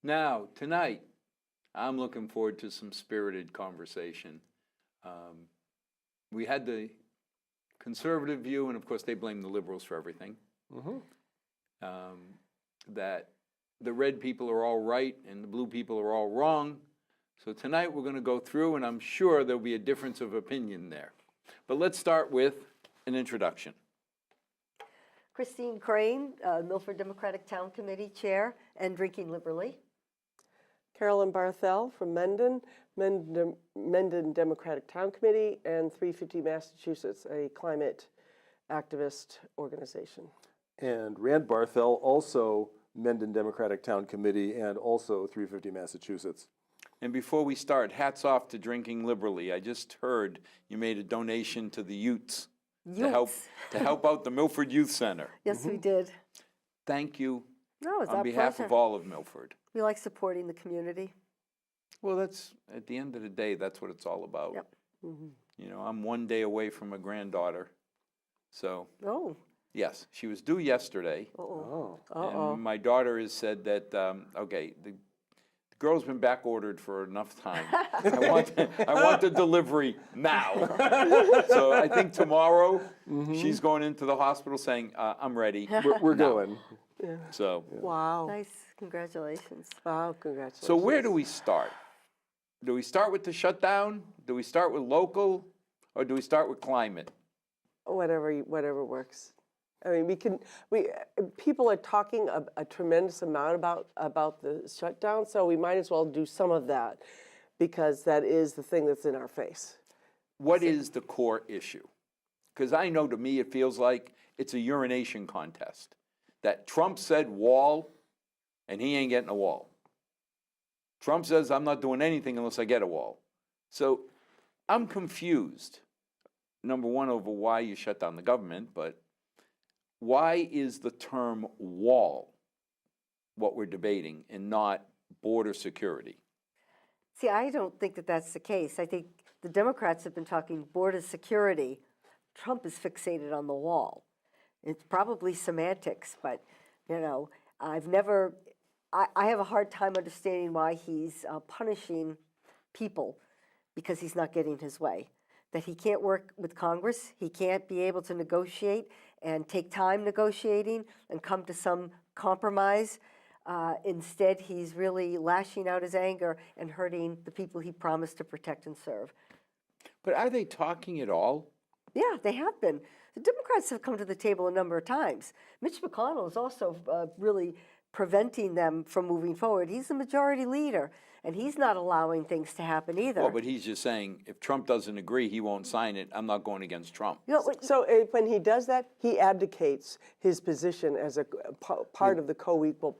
Now, tonight, I'm looking forward to some spirited conversation. We had the conservative view, and of course they blame the liberals for everything. That the red people are all right and the blue people are all wrong. So tonight we're going to go through, and I'm sure there'll be a difference of opinion there. But let's start with an introduction. Christine Crane, Milford Democratic Town Committee Chair and drinking liberally. Carolyn Barthel from Mendon Democratic Town Committee, and 350 Massachusetts, a climate activist organization. And Rand Barthel, also Mendon Democratic Town Committee, and also 350 Massachusetts. And before we start, hats off to Drinking Liberally. I just heard you made a donation to the Utes. To help out the Milford Youth Center. Yes, we did. Thank you No, it's on our behalf pleasure. of all of Milford. We like supporting the community. Well, that's, at the end of the day, that's what it's all about. Yep. You know, I'm one day away from a granddaughter. So, Oh. yes, she was due yesterday. Uh-oh. And my daughter has said that, okay, the girl's been back ordered for enough time. I want the delivery now. So I think tomorrow she's going into the hospital saying, I'm ready. We're going. Yeah. So, Wow. Nice. Congratulations. Wow, congratulations. so where do we start? Do we start with the shutdown? Do we start with local? Or do we start with climate? Whatever works. I mean, people are talking a tremendous amount about the shutdown, so we might as well do some of that, because that is the thing that's in our face. What is the core issue? Because I know, to me, it feels like it's a urination contest. That Trump said wall, and he ain't getting a wall. Trump says, I'm not doing anything unless I get a wall. So I'm confused, number one, over why you shut down the government, but why is the term wall what we're debating and not border security? See, I don't think that that's the case. I think the Democrats have been talking border security. Trump is fixated on the wall. It's probably semantics, but, you know, I have a hard time understanding why he's punishing people because he's not getting his way. That he can't work with Congress, he can't be able to negotiate and take time negotiating and come to some compromise. Instead, he's really lashing out his anger and hurting the people he promised to protect and serve. But are they talking at all? Yeah, they have been. The Democrats have come to the table a number of times. Mitch McConnell is also really preventing them from moving forward. He's the majority leader, and he's not allowing things to happen either. Well, but he's just saying, if Trump doesn't agree, he won't sign it. I'm not going against Trump. You know, So when he does that, he abdicates his position as a part of the co-equal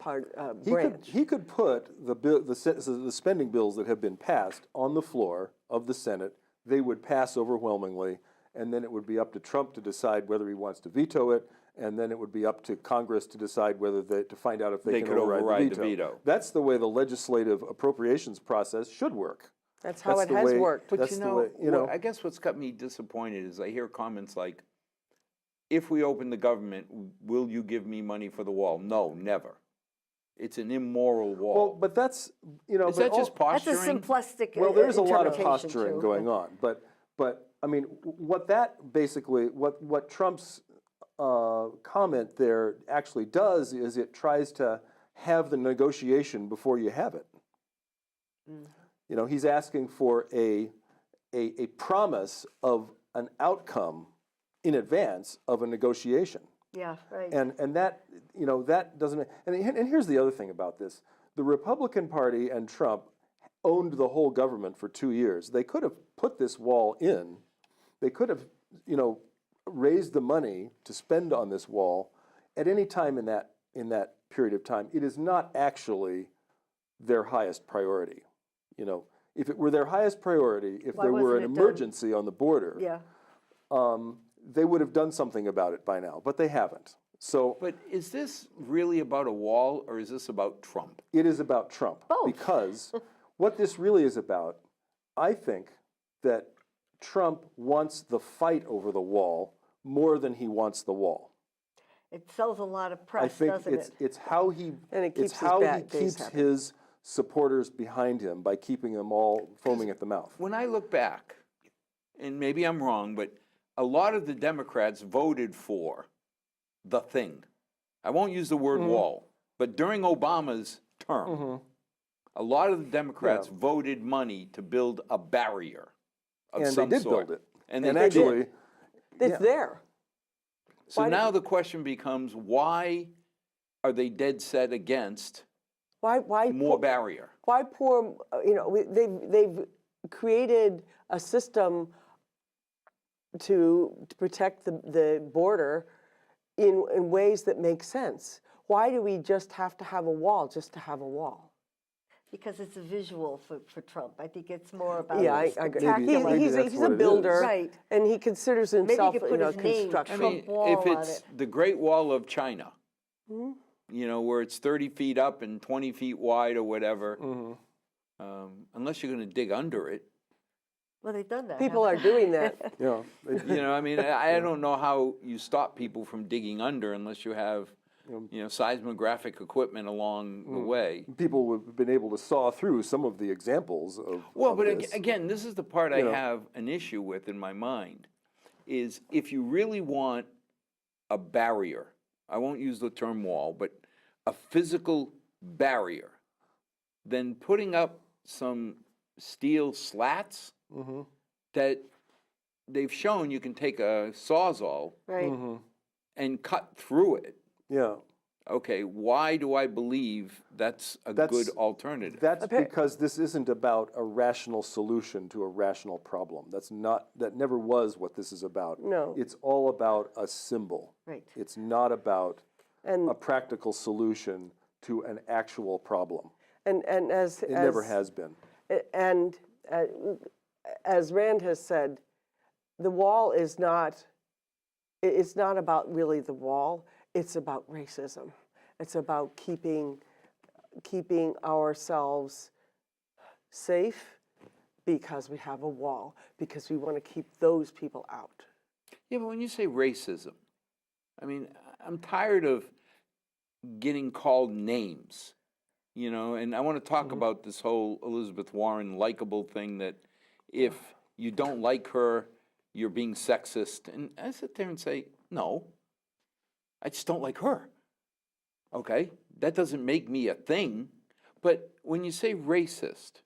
branch. He could put the spending bills that have been passed on the floor of the Senate. They would pass overwhelmingly, and then it would be up to Trump to decide whether he wants to veto it, and then it would be up to Congress to decide whether to find out if they can could override the veto. That's the way the legislative appropriations process should work. That's how it has worked. But That's the way, I guess what's got me disappointed is I hear comments like, if we open the government, will you give me money for the wall? No, never. It's an immoral wall. Well, but that's, is that just that's posturing? a simplistic well, there's a lot of interpretation, posturing too. going on, but I mean, what that basically, what Trump's comment there actually does is it tries to have the negotiation before you have it. You know, he's asking for a promise of an outcome in advance of a negotiation. Yeah, right. And that, you know, that doesn't, and here's the other thing about this. The Republican Party and Trump owned the whole government for 2 years. They could have put this wall in. They could have, you know, raised the money to spend on this wall at any time in that period of time. It is not actually their highest priority. You know, if it were their highest priority, if Why there were an wasn't it done? emergency on the border, Yeah. they would have done something about it by now, but they haven't. So But is this really about a wall, or is this about Trump? it is about Trump. Both. Because what this really is about, I think that Trump wants the fight over the wall more than he wants the wall. It sells a lot of I press, think doesn't it? it's how he And it it's keeps his how he bad days keeps happy. his supporters behind him by keeping them all foaming at the mouth. When I look back, and maybe I'm wrong, but a lot of the Democrats voted for the thing. I won't use the word wall, but during Obama's term, a lot of the Democrats voted money to build a barrier of And they some did sort. build it. And And they did. actually, It's there. So why did- now the question becomes, why are they dead set against Why more barrier? why pour, they've created a system to protect the border in ways that make sense. Why do we just have to have a wall just to have a wall? Because it's a visual for Trump. I think it's more about Yeah, I agree. spectacular. Maybe He's that's a what it builder, is. Right. and he considers Maybe himself, you could put his name, I construction. mean, Trump wall if on it's it. the Great Wall of China, you know, where it's 30 feet up and 20 feet wide or whatever, unless you're going to dig under it, Well, they've done that. People are haven't doing that. you know, you know, I mean, I don't know how you stop people from digging under unless you have, you know, seismographic equipment along the way. people have been able to saw through some of the examples of Well, of but this. again, this is the part I You know. have an issue with in my mind, is if you really want a barrier, I won't use the term wall, but a physical barrier, then putting up some steel slats that they've shown you can take a Sawzall Right. and cut through it. Yeah. Okay, why do I believe that's a That's- good alternative? That's because this isn't about a rational solution to a rational problem. That never was what this is about. No. It's all about a symbol. Right. It's not about And a practical solution to an actual problem. and as It never has been. And as Rand has said, the wall is not. It's not about really the wall. It's about racism. It's about keeping ourselves safe because we have a wall, because we want to keep those people out. Yeah, but when you say racism, I mean, I'm tired of getting called names, you know, and I want to talk about this whole Elizabeth Warren likable thing that if you don't like her, you're being sexist. And I sit there and say, no, I just don't like her. Okay, that doesn't make me a thing. But when you say racist,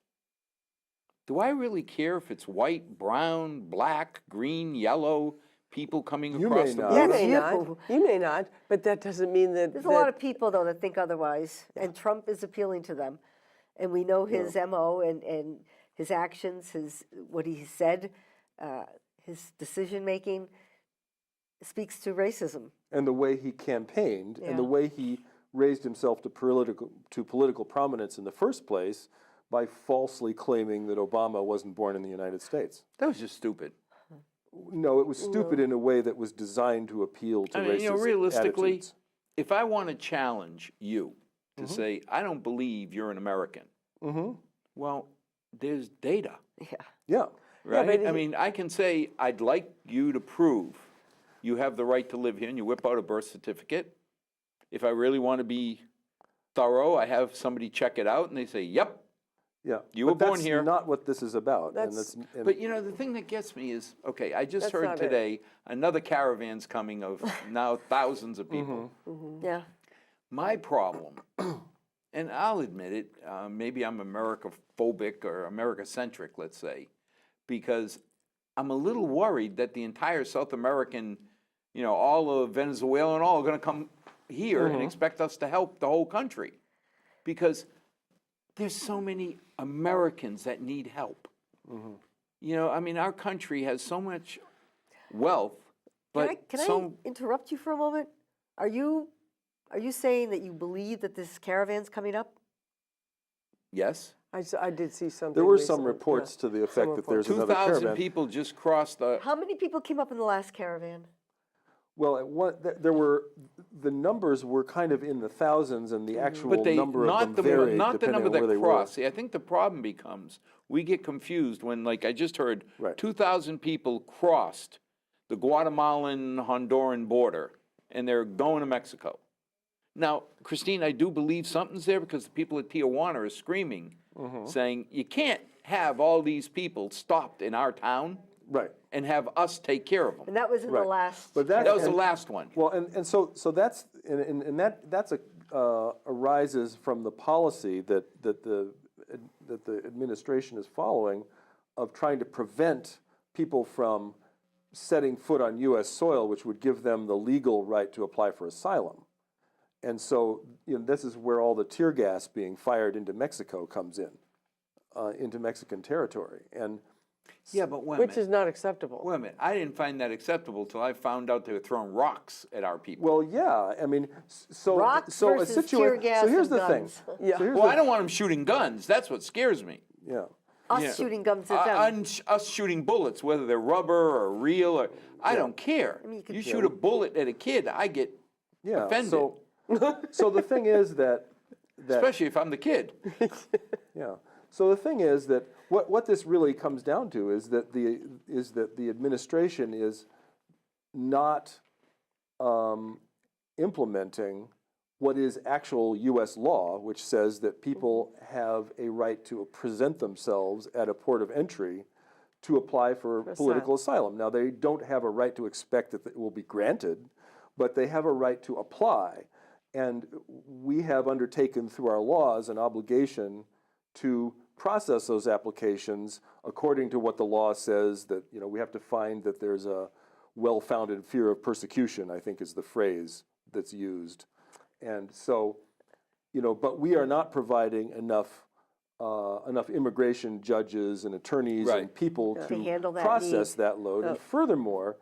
do I really care if it's white, brown, black, green, yellow, people coming You across may the not. You border? may you. not. You may not, but that doesn't mean that. There's a lot of people, though, that think otherwise, and Trump is appealing to them. And we know his MO and his actions, what he said, his decision-making speaks to racism. And the way he campaigned and the Yeah. way he raised himself to political prominence in the first place by falsely claiming that Obama wasn't born in the United States. That was just stupid. No, it was stupid in a way that was designed to appeal to I mean, racist you know, realistically, attitudes. if I want to challenge you to say, I don't believe you're an American, well, there's data, Yeah. Yeah. right? but I mean, I can say, I'd like you to prove you have the right to live here, and you whip out a birth certificate. If I really want to be thorough, I have somebody check it out, and they say, yep. Yeah. You But were born that's here. not what this is about. That's- and But you know, the thing that gets me is, okay, I just That's heard not it. today another caravan's coming of now thousands of people. Yeah. My problem, and I'll admit it, maybe I'm America-phobic or America-centric, let's say, because I'm a little worried that the entire South American, you know, all of Venezuela and all are going to come here and expect us to help the whole country. Because there's so many Americans that need help. You know, I mean, our country has so much wealth, but Can I interrupt you for a moment? Are you saying that you believe that this caravan's coming up? yes, I did see something. there were some recently, reports yeah. to the effect that reports. there's another 2,000 caravan. people just crossed the. How many people came up in the last caravan? Well, there were, the numbers were kind of in the thousands, and the actual But they, number of not them the, varied not the depending number on where that they were. cross. See, I think the problem becomes, we get confused when, like I just heard, Right. 2,000 people crossed the Guatemalan-Honduran border, and they're going to Mexico. Now, Christine, I do believe something's there because the people at Tijuana are screaming, saying, you can't have all these people stopped in our town Right. and have us take care of them. And that was in the Right. last. But That was the and- last one. Well, and so that's, and that's arises from the policy that the administration is following of trying to prevent people from setting foot on U.S. soil, which would give them the legal right to apply for asylum. And so, this is where all the tear gas being fired into Mexico comes in, into Mexican territory. And Yeah, but wait a Which minute. is not acceptable. Wait a minute. I didn't find that acceptable till I found out they were throwing rocks at our people. well, yeah, I mean, so Rocks so a versus situation. tear gas So here's and the thing. guns. Yeah. So here's Well, the, I don't want them shooting guns. That's what scares me. yeah. Us Yeah. shooting guns at them. Us shooting bullets, whether they're rubber or real, or I don't care. mean, you could- You shoot a bullet at a kid, I get Yeah. offended, So the thing is that especially if I'm the kid. yeah. So the thing is that what this really comes down to is that the administration is not implementing what is actual U.S. law, which says that people have a right to present themselves at a port of entry to apply for political asylum. Now, they don't have a right to expect that it will be granted, but they have a right to apply. And we have undertaken through our laws an obligation to process those applications according to what the law says, that we have to find that there's a well-founded fear of persecution, I think is the phrase that's used. And so, but we are not providing enough immigration judges and attorneys and Right. people To handle that process need. that load. And furthermore,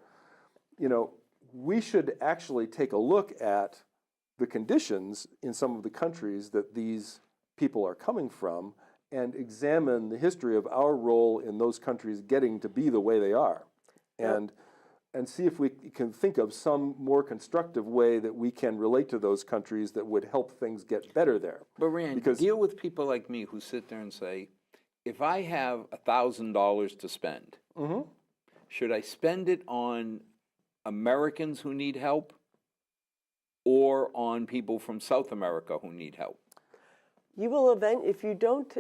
we should actually take a look at the conditions in some of the countries that these people are coming from and examine the history of our role in those countries getting to be the way they are. And see if we can think of some more constructive way that we can relate to those countries that would help things get better there. But Rand, Because- deal with people like me who sit there and say, if I have $1,000 to spend, should I spend it on Americans who need help or on people from South America who need help? You will if you don't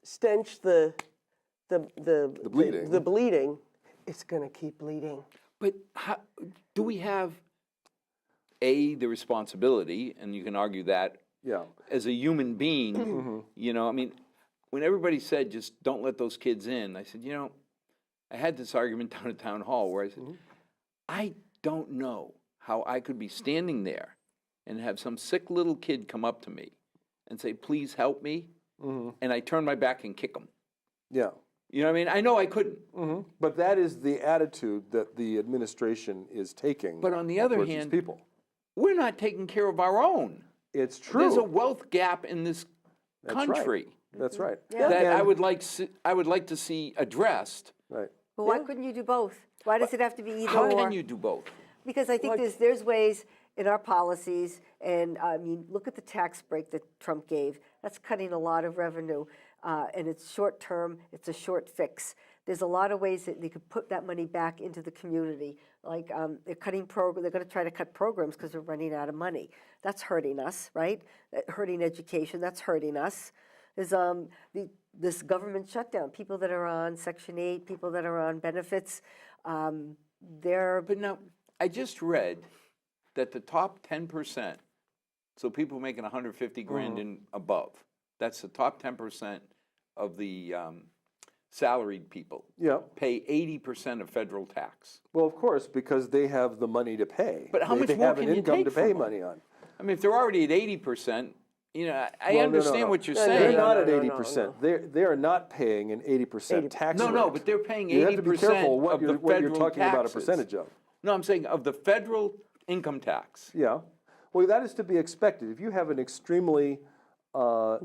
stench the bleeding. the bleeding, it's going to keep bleeding. But how, do we have, the responsibility, and you can argue that, Yeah. as a human being, I mean, when everybody said just don't let those kids in, I said, I had this argument down at town hall where I said, I don't know how I could be standing there and have some sick little kid come up to me and say, please help me, and I turn my back and kick him. Yeah. You know what I mean? I know I couldn't. But that is the attitude that the administration is taking. But on the other towards these hand, people. we're not taking care of our own. It's true. There's a wealth gap in this That's right. country That's right. that And- I would like to see addressed. Right. But why couldn't you do both? Why does it have to be either How or? can you do both? Because I think there's ways in our policies, and I mean, look at the tax break that Trump gave. That's cutting a lot of revenue, and it's short term. It's a short fix. There's a lot of ways that they could put that money back into the community. Like they're cutting They're going to try to cut programs because they're running out of money. That's hurting us, right? Hurting education. That's hurting us. There's this government shutdown. People that are on Section 8, people that are on benefits, they're. But now, I just read that the top 10%, so people making 150 grand and above, that's the top 10% of the salaried people, Yeah. pay 80% of federal tax. Well, of course, because they have the money to pay. But how much they more have can an you income take to from pay them? money on. I mean, if they're already at 80%, I Well, understand no. what you're No, They're saying. not no, at no, 80%. They are not paying an 80% tax No, rate. no, but they're paying 80% You have to be careful what of you're, the what you're federal talking about a taxes. percentage of. No, I'm saying of the federal income tax. Yeah. Well, that is to be expected. If you have an extremely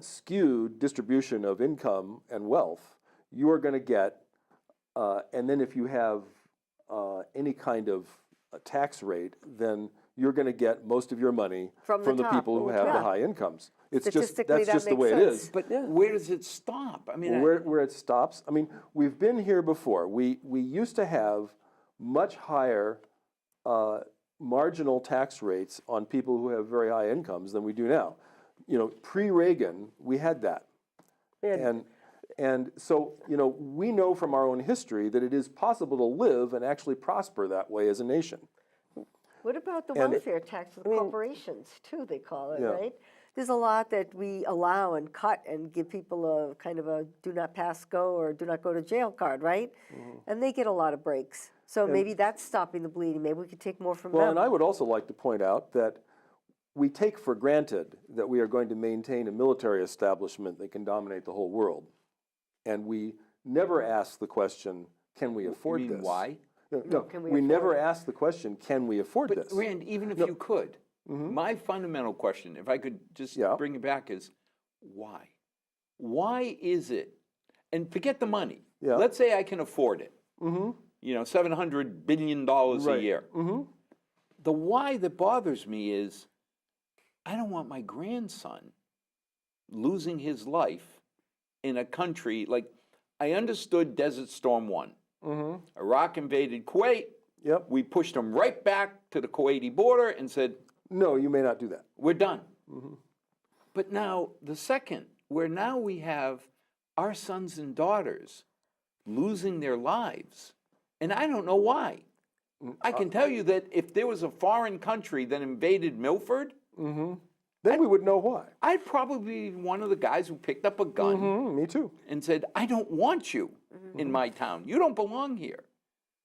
skewed distribution of income and wealth, you are going to get and then if you have any kind of tax rate, then you're going to get most of your money From the the top. people who have the Yeah. high incomes. It's just Statistically, that's that just the makes way it sense. is. But where does it stop? I mean, Where it stops. I mean, we've been here before. We used to have much higher marginal tax rates on people who have very high incomes than we do now. You know, pre-Reagan, we had that. And so, you know, we know from our own history that it is possible to live and actually prosper that way as a nation. What about the And welfare tax for the corporations, too, they call it, Yeah. right? There's a lot that we allow and cut and give people a kind of a do not pass go or do not go to jail card, right? And they get a lot of breaks. So maybe that's stopping the bleeding. Maybe we could take more from Well, them. and I would also like to point out that we take for granted that we are going to maintain a military establishment that can dominate the whole world. And we never ask the question, can we afford you mean this? why? No, can we we afford never it? ask the question, can we afford But this? Rand, even if you could, my fundamental question, if I could just Yeah. bring it back, is why? Why is it? And forget the money. Yeah. Let's say I can afford it. You know, $700 billion a Right. year. The why that bothers me is I don't want my grandson losing his life in a country like I understood Desert Storm 1. Iraq invaded Kuwait. Yep. We pushed them right back to the Kuwaiti border and said, No, you may not do that. we're done. But now, the second, where now we have our sons and daughters losing their lives, and I don't know why. I can tell you that if there was a foreign country that invaded Milford, Then we would know why. I'd probably be one of the guys who picked up a gun Me too. and said, I don't want you in my town. You don't belong here.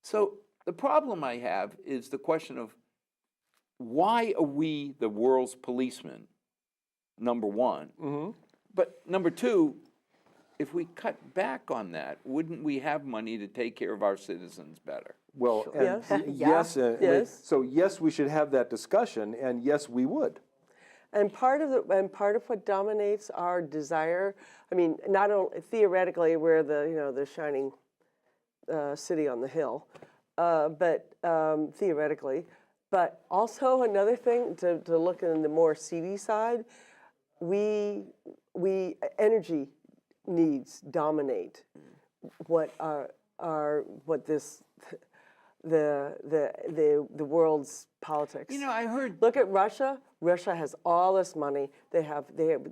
So the problem I have is the question of why are we the world's policemen, number one? But number two, if we cut back on that, wouldn't we have money to take care of our citizens better? Well, and Yes. yes, Yes. so yes, we should have that discussion, and yes, we would. And part of what dominates our desire, I mean, not only theoretically we're the shining city on the hill, but theoretically, but also another thing to look in the more seedy side, we energy needs dominate what the world's politics. You know, I heard Look at Russia. Russia has all this money. They have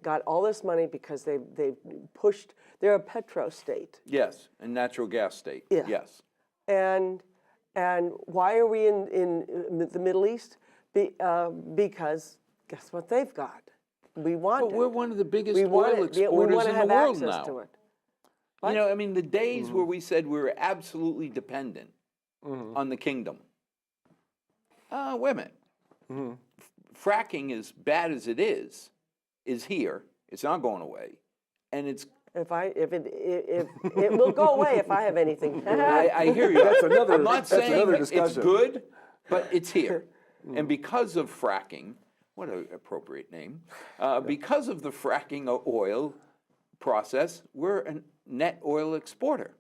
got all this money because they've pushed. They're a petro state. yes, a natural gas state. Yeah. Yes. And why are we in the Middle East? Because guess what they've got? We want But it. we're one of the biggest We want oil it. We exporters want to in the have world access now. to it. You know, I mean, the days where we said we were absolutely dependent on the kingdom. Wait a minute. Fracking, as bad as it is here. It's not going away, and it's. If it will go away if I have anything to do with it. I hear you. That's another- I'm not that's saying another it's discussion. good, but it's here, and because of fracking, what an appropriate name. Because of the fracking of oil process, we're a net oil exporter.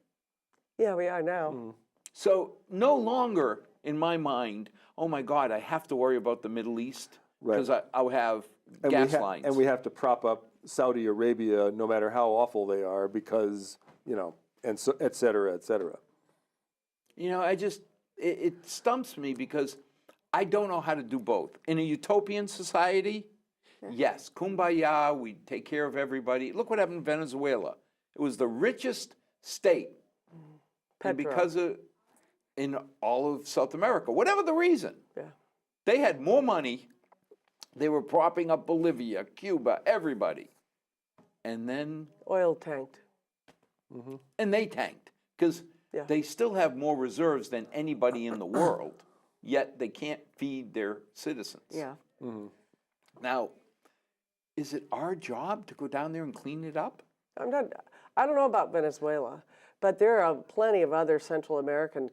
Yeah, we are now. So no longer, in my mind, oh my God, I have to worry about the Middle East because I'll have gas lines. And we have to prop up Saudi Arabia no matter how awful they are because, you know, and so, et cetera, et cetera. You know, it stumps me because I don't know how to do both. In a utopian society, yes, kumbaya, we take care of everybody. Look what happened in Venezuela. It was the richest state. And because of, in all of South America, whatever the reason, they had more money. They were propping up Bolivia, Cuba, everybody. And then, Oil tanked. and they tanked because Yeah. they still have more reserves than anybody in the world, yet they can't feed their citizens. Yeah. Now, is it our job to go down there and clean it up? I don't know about Venezuela, but there are plenty of other Central American.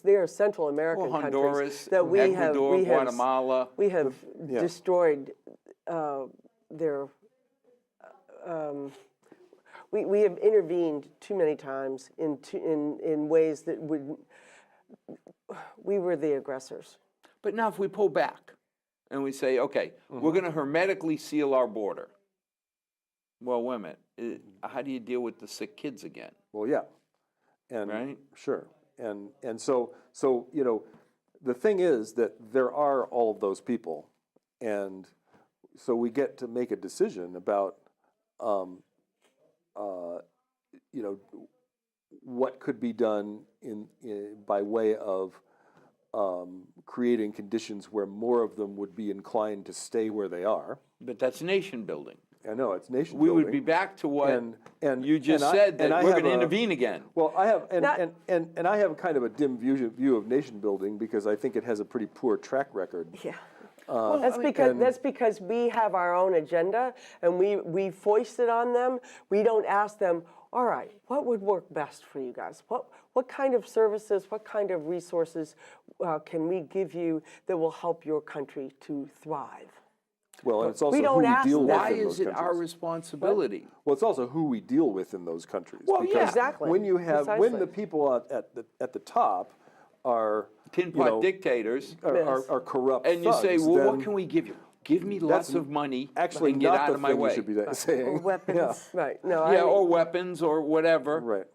There are Central American Well, countries Honduras, that Ecuador, Guatemala. we have yeah. destroyed their. we have intervened too many times in ways that we were the aggressors. But now if we pull back and we say, okay, we're going to hermetically seal our border. Well, wait a minute. How do you deal with the sick kids again? Well, yeah. And Right? sure. And so you know, the thing is that there are all of those people, and so we get to make a decision about you know, what could be done by way of creating conditions where more of them would be inclined to stay where they are. But that's nation building. I know it's nation We building. would be back to what and you just said, that we're going to intervene again. Well, I have Not- and I have kind of a dim view of nation building because I think it has a pretty poor track record. Yeah. That's because we have our own agenda and we foist it on them. We don't ask them, all right, what would work best for you guys? What kind of services, what kind of resources can we give you that will help your country to thrive? Well, and it's also We who don't we ask deal them. with Why in those is it countries. our responsibility? Well, it's also who we deal with in those countries. Well, because yeah. Exactly. when you have when Precisely. the people at the top are Tin you pot know, dictators. are corrupt And you say, thugs, well, what then can we give you? Give me lots of money actually and get not out the of my thing way. you should be saying. Or weapons. Right. No, Yeah, or weapons or whatever. Right.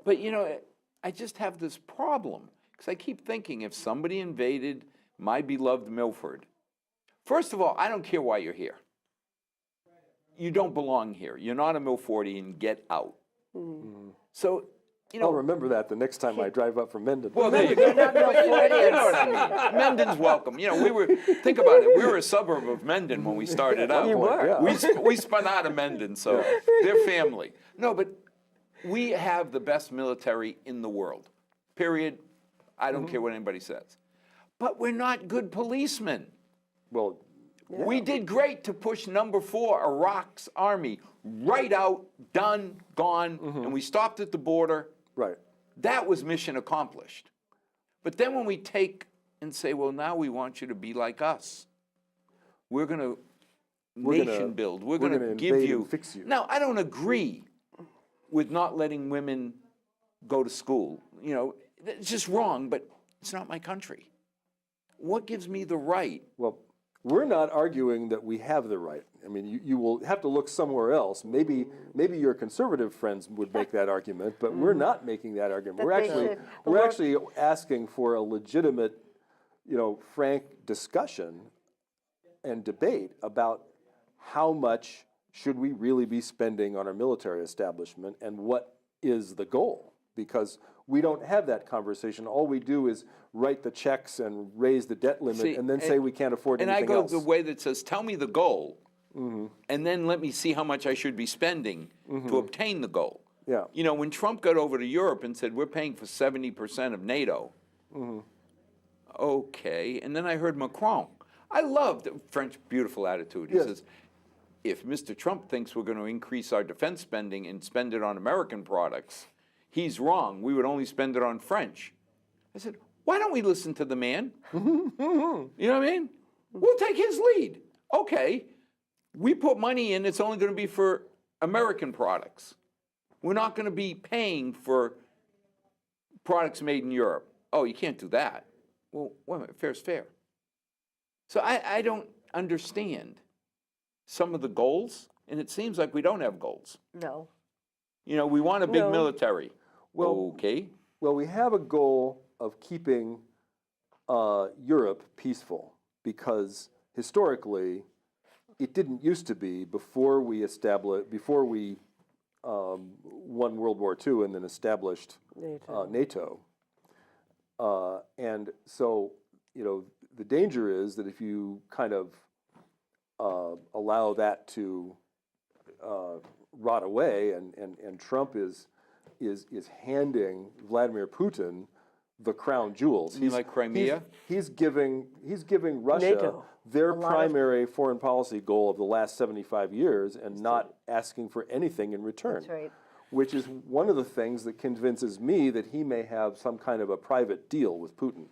But you know, I just have this problem because I keep thinking if somebody invaded my beloved Milford, first of all, I don't care why you're here. You don't belong here. You're not a Milfordian. Get out. So, you know. I'll remember that the next time I drive up from Mendon. Well, there you go. But you know what I mean. Mendon's welcome. You know, think about it. We were a suburb of Mendon when we started out. You were. Yeah. We spun out of Mendon, so they're family. No, but we have the best military in the world. Period. I don't care what anybody says. But we're not good policemen. Well, We did great to push number 4, Iraq's army, right out, done, gone, and we stopped at the border. right. That was mission accomplished. But then when we take and say, well, now we want you to be like us, we're going to nation build. We're going to gonna give invade you. and fix you. Now, I don't agree with not letting women go to school. You know, it's just wrong, but it's not my country. What gives me the right? Well, we're not arguing that we have the right. I mean, you will have to look somewhere else. Maybe your conservative friends would make that argument, but we're not making that argument. That We're they actually should. we're actually asking for a legitimate, you know, frank discussion and debate about how much should we really be spending on our military establishment and what is the goal? Because we don't have that conversation. All we do is write the checks and raise the debt limit See, and then say we can't afford And I anything go else. the way that says, tell me the goal, and then let me see how much I should be spending to obtain the goal. Yeah. You know, when Trump got over to Europe and said, we're paying for 70% of NATO, okay. And then I heard Macron. I love the French beautiful attitude. He Yes. says, if Mr. Trump thinks we're going to increase our defense spending and spend it on American products, he's wrong. We would only spend it on French. I said, why don't we listen to the man? You know what I mean? We'll take his lead. Okay, we put money in, it's only going to be for American products. We're not going to be paying for products made in Europe. Oh, you can't do that. Well, wait a minute, fair's fair. So I don't understand some of the goals, and it seems like we don't have goals. No. You know, we want a big No. military. Well- Okay. Well, we have a goal of keeping Europe peaceful because historically, it didn't used to be before we won World War II and then established NATO. And so, you know, the danger is that if you kind of allow that to rot away, and Trump is handing Vladimir Putin the crown jewels. You mean like Crimea? He's giving Russia NATO. their A lot of- primary foreign policy goal of the last 75 years and not asking for anything in return. That's right. Which is one of the things that convinces me that he may have some kind of a private deal with Putin.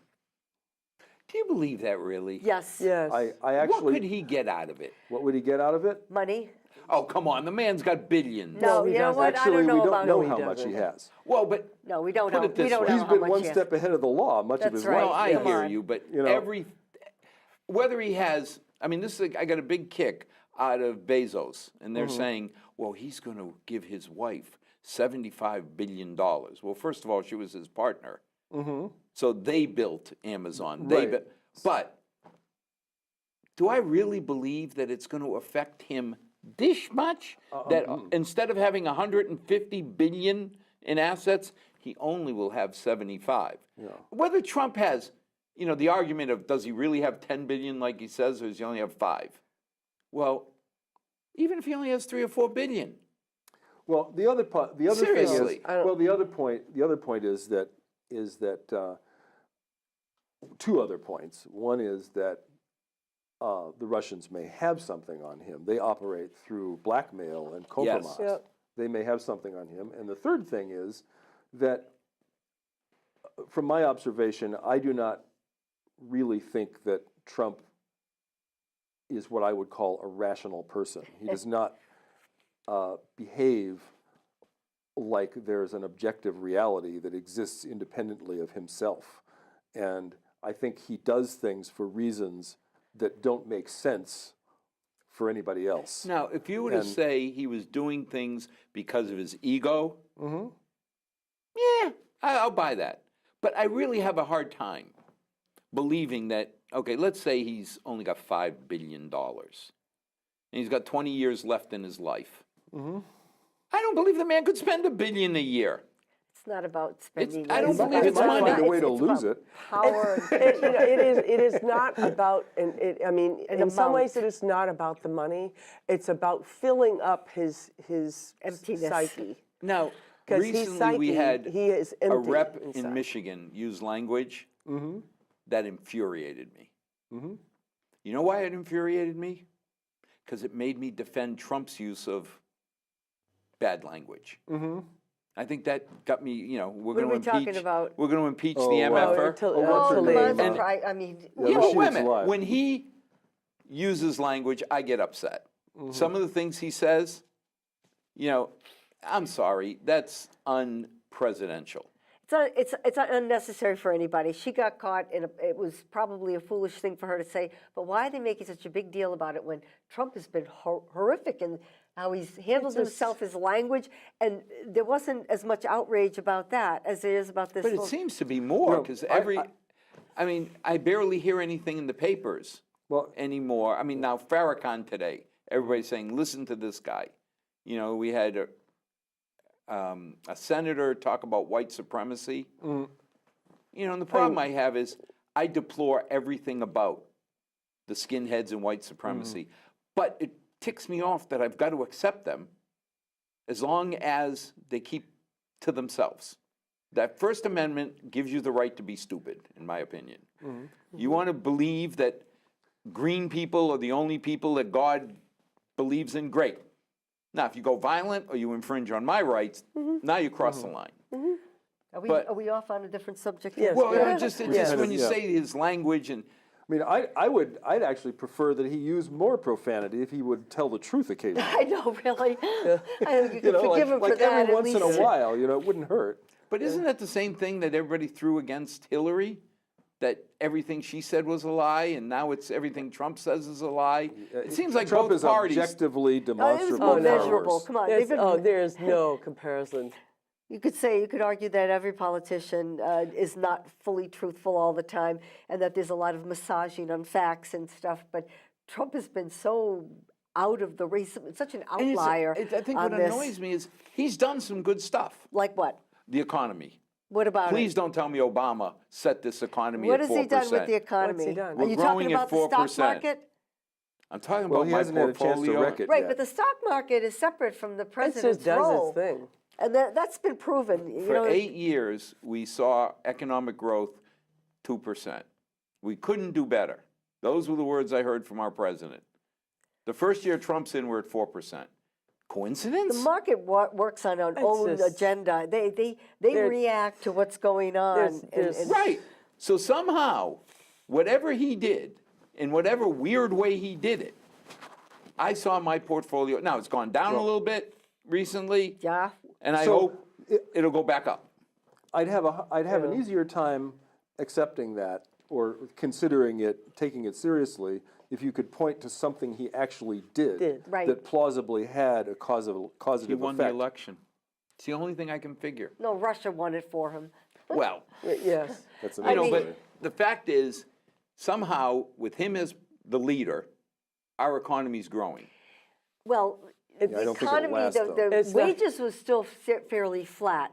Do you believe that really? Yes. Yes. I What actually, could he get out of it? what would he get out of it? Money. Oh, come on, the man's got billions. No, he you know doesn't. what, I Actually, don't know we don't about. know he how much he doesn't. has. Well, but No, we don't Put know, it this we don't way. know He's how been much one he has. step ahead of the law much of That's his right. no, life. I Come hear on. you, but You know. whether he has, I mean, this is, I got a big kick out of Bezos, and they're saying, well, he's going to give his wife $75 billion. Well, first of all, she was his partner. So they built Amazon. Right. But do I really believe that it's going to affect him this much? That instead of having 150 billion in assets, he only will have 75. Whether Trump has, the argument of does he really have 10 billion like he says, or does he only have 5? Well, even if he only has 3 or 4 billion. Well, the other thing is, Seriously. the other point is that two other points. One is that the Russians may have something on him. They operate through blackmail and compromise. Yep. They may have something on him. And the third thing is that, from my observation, I do not really think that Trump is what I would call a rational person. He does not behave like there's an objective reality that exists independently of himself. And I think he does things for reasons that don't make sense for anybody else. Now, if you were to say he was doing things because of his ego, yeah, I'll buy that. But I really have a hard time believing that, okay, let's say he's only got $5 billion, and he's got 20 years left in his life. I don't believe the man could spend $1 billion a year. It's not about spending. I don't money. believe it's might money. find a way to It's lose about it. Power. It is not about, I mean, An in some ways amount. it is not about the money. It's about filling up his Emptiness. psyche. Now, 'Cause he's recently we psyche, had he is a empty rep in inside. Michigan use language that infuriated me. You know why it infuriated me? Because it made me defend Trump's use of bad language. I think that got me, we're What going are to we talking impeach. about? We're going to impeach Oh, the wow. MFer. what's her the name? man's I mean, Yeah, Yeah, Rashid's wait a minute. alive. When he uses language, I get upset. Some of the things he says, I'm sorry, that's unpresidential. It's unnecessary for anybody. She got caught, and it was probably a foolish thing for her to say. But why are they making such a big deal about it when Trump has been horrific in how he's handled himself, his language, and there wasn't as much outrage about that as there is about this. But it seems to be more No, because I barely hear anything in the papers anymore. I mean, now Farrakhan today, everybody's saying, listen to this guy. We had a senator talk about white supremacy. And the problem I have is I deplore everything about the skinheads and white supremacy. But it ticks me off that I've got to accept them as long as they keep to themselves. That First Amendment gives you the right to be stupid, in my opinion. You want to believe that green people are the only people that God believes in, great. Now, if you go violent or you infringe on my rights, now you cross the line. Are we off on a different subject? Yes. Well, Yeah. it's just when you say his language and I mean, I'd actually prefer that he use more profanity if he would tell the truth occasionally. I know, really. I think you can forgive him for like that every at once in least. a while, it wouldn't hurt. But isn't that the same thing that everybody threw against Hillary? That everything she said was a lie, and now it's everything Trump says is a lie? It seems like Trump both is parties. objectively, It's demonstrably more far measurable. worse. Come on, they've been, There's no comparison. you could argue that every politician is not fully truthful all the time, and that there's a lot of massaging on facts and stuff. But Trump has been so out of the race, such an And outlier. I think on what this. annoys me is he's done some good stuff. Like what? The economy. What about Please it? don't tell me Obama set this economy What at has 4%. he done with the economy? What's he done? Are We're you growing talking at about the 4%. stock market? I'm talking Well, about he my hasn't had a chance to portfolio. wreck it Right, yet. but the stock market is separate from the It president's just does role. its thing. And that's been proven. You For know, 8 years, we saw economic growth 2%. We couldn't do better. Those were the words I heard from our president. The first year Trump's in, we're at 4%. Coincidence? the market works on an own just- agenda. They There- react to what's going on. there's- Right. So somehow, whatever he did, in whatever weird way he did it, I saw my portfolio, now it's gone down a little bit recently, Yeah, and I So, hope it'll go back up. I'd have an easier time accepting that or considering it, taking it seriously, if you could point to something he actually did, Right. that plausibly had a He causative won the effect. election. It's the only thing I can figure. no, Russia won it for him. Well, Yes. That's you another know, mean- story. but the fact is, somehow, with him as the leader, our economy's growing. Well, I the don't think it'll economy, last, though. the It's not- wages was still fairly flat,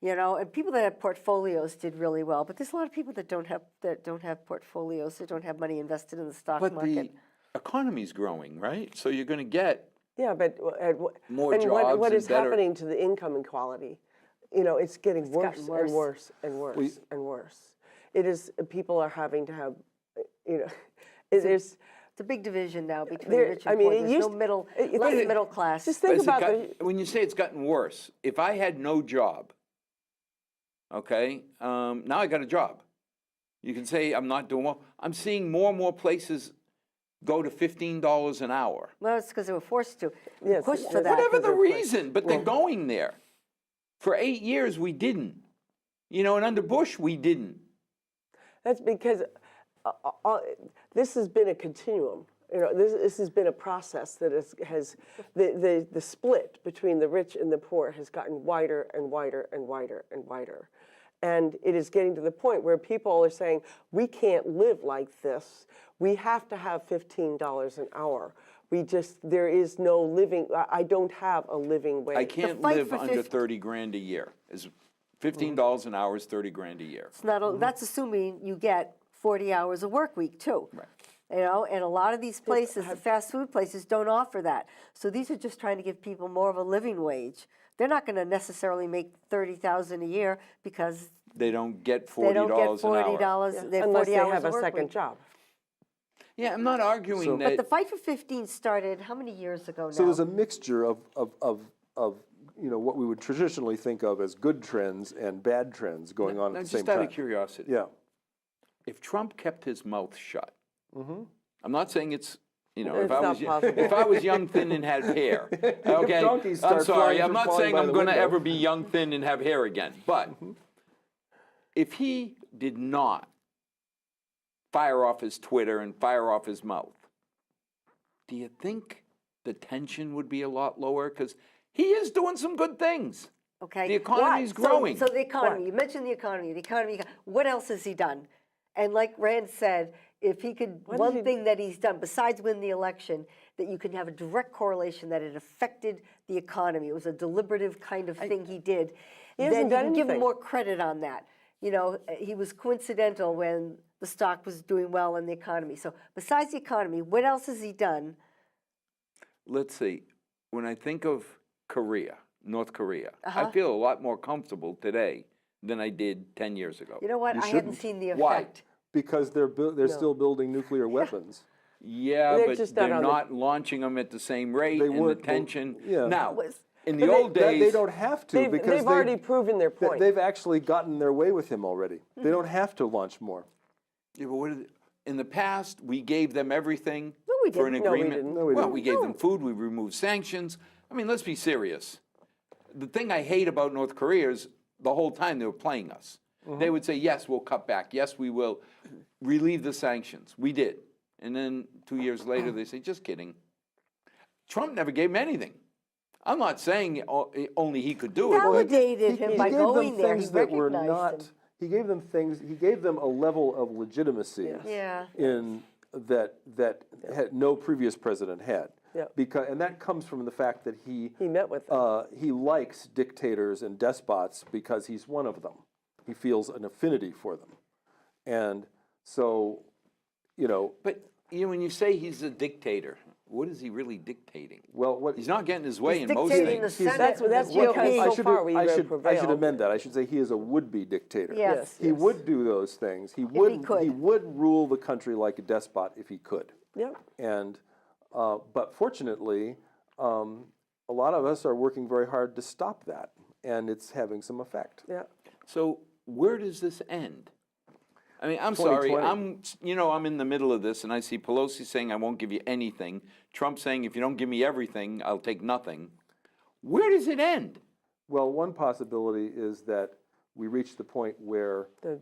you know, and people that had portfolios did really well. But there's a lot of people that don't have portfolios, that don't have money invested in the stock But market. the economy's growing, right? So you're gonna get, Yeah, but More and jobs what and is better- happening to the income inequality? You know, it's getting worse gotten and worse. worse and worse and worse. It is, people are having to have, you know, there's, It's a big division now between There- rich I and mean, poor. it There's no used- middle, it- less it- middle class. just think Has it about got- when you say it's gotten worse, if I had no job, okay, now I got a job. You can say I'm not doing well. I'm seeing more and more places go to $15 an hour. Well, it's because they were forced to, Yes, pushed for yes. that. Whatever the they're quick. reason, but they're going there. For 8 years, we didn't. You know, and under Bush, we didn't. That's because this has been a continuum. You know, this has been a process that has the split between the rich and the poor has gotten wider and wider and wider and wider. And it is getting to the point where people are saying, we can't live like this. We have to have $15 an hour. There is no living, I don't have a living wage. I can't fight live for under 50 $30 grand a year. $15 an hour is $30 grand a year. It's not, that's assuming you get 40 hours a work week too. Right. You know, and a lot of these places, the fast food places, don't offer that. So these are just trying to give people more of a living wage. They're not going to necessarily make $30,000 a year because They don't get they don't get $40 an hour. $40. They have Unless 40 they hours have a work second week. job. Yeah, I'm not arguing But the that. fight for 15 started how many years ago now? So there's a mixture of you know what we would traditionally think of as good trends and bad trends going on Now, at the same just out time. of curiosity, Yeah. if Trump kept his mouth shut, I'm not saying it's, you know, It's if I not was possible. if I was young, thin, and had hair, okay. donkeys I'm start sorry, flying I'm from not falling saying by I'm the going to window. ever be young, thin, and have hair again. But if he did not fire off his Twitter and fire off his mouth, do you think the tension would be a lot lower? Because he is doing some good things. Okay. The economy's What? growing. So the economy, What? you mentioned the economy, what else has he done? And like Rand said, if he could, one thing that he's done, besides win the election, that you can have a direct correlation that it affected the economy. It was a deliberative kind of thing he did. He Then hasn't you done can give him anything. more credit on that. You know, he was coincidental when the stock was doing well in the economy. So besides the economy, what else has he done? Let's see. When I think of Korea, North Korea, Uh-huh. I feel a lot more comfortable today than I did 10 years ago. You know what? You I hadn't shouldn't. seen the Why? effect. Because they're still building nuclear weapons. Yeah, They're but just they're not on the- not launching them at the same rate, They and the weren't- well, tension. yeah. Now, Was- in the But old days, They don't have to because They've already proven their point. they've actually gotten their way with him already. They don't have to launch more. Yeah, but in the past, we gave them everything No, we for an didn't. No, we agreement. didn't. No, we Well, didn't. we gave them food, we removed sanctions. I mean, let's be serious. The thing I hate about North Korea is the whole time they were playing us. They would say, yes, we'll cut back. Yes, we will relieve the sanctions. We did. And then 2 years later, they say, just kidding. Trump never gave them anything. I'm not saying only he could do it. but Validated him by gave going them there. He things that were recognized not. him. He gave them things. He gave them a level of legitimacy Yeah. in that had no previous president had. Yeah. Because and that comes from the fact that He met with them. he likes dictators and despots because he's one of them. He feels an affinity for them, and so, you know, But you know, when you say he's a dictator, what is he really dictating? well, what He's not getting his way He's in most dictating the things. Senate. That's and the because GOP. so far we I have should prevailed. amend that. I should say he is a would-be dictator. Yes. He would do those things. He could. would rule the country like a despot if he could. Yep. And but fortunately, a lot of us are working very hard to stop that, and it's having some effect. Yeah. So where does this end? I mean, I'm sorry, 2020. I'm in the middle of this, and I see Pelosi saying, I won't give you anything, Trump saying, if you don't give me everything, I'll take nothing. Where does it end? Well, one possibility is that we reach the point where The